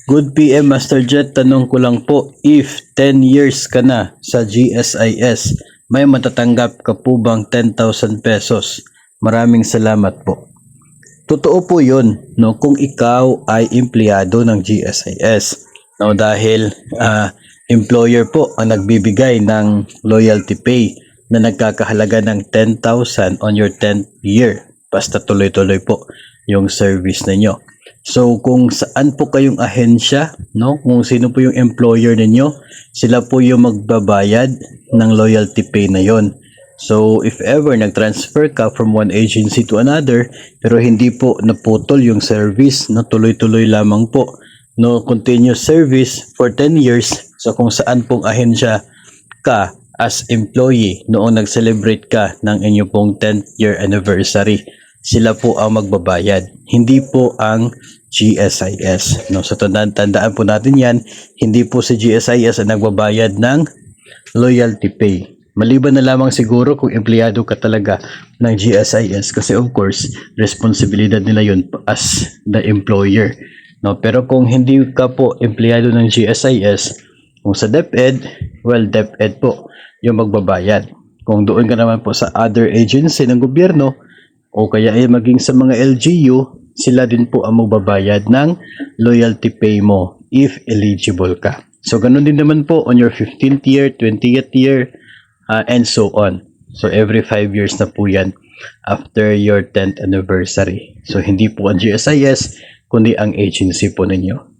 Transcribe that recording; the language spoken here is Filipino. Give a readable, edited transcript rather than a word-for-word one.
Good PM Master Jet, tanong ko lang po, if 10 years ka na sa GSIS, may matatanggap ka po bang 10,000 pesos? Maraming salamat po. Totoo po yun, no, kung ikaw ay empleyado ng GSIS. No, dahil employer po ang nagbibigay ng loyalty pay na nagkakahalaga ng 10,000 on your 10th year. Basta tuloy-tuloy po yung service ninyo. So kung saan po kayong ahensya, no, kung sino po yung employer ninyo, sila po yung magbabayad ng loyalty pay na yon. So if ever nag-transfer ka from one agency to another pero hindi po naputol yung service, no, tuloy-tuloy lamang po, no, continuous service for 10 years. So kung saan pong ahensya ka as employee noong nag-celebrate ka ng inyo pong 10th year anniversary, sila po ang magbabayad, hindi po ang GSIS. No, so tandaan po natin yan, hindi po si GSIS ang nagbabayad ng loyalty pay. Maliban na lamang siguro kung empleyado ka talaga ng GSIS, kasi of course, responsibilidad nila yun as the employer. No, pero kung hindi ka po empleyado ng GSIS, kung sa DepEd, well, DepEd po yung magbabayad. Kung doon ka naman po sa other agency ng gobyerno, o kaya ay maging sa mga LGU, sila din po ang magbabayad ng loyalty pay mo if eligible ka. So, ganun din naman po on your 15th year, 20th year, and so on. So, every 5 years na po yan after your 10th anniversary. So, hindi po ang GSIS, kundi ang agency po ninyo.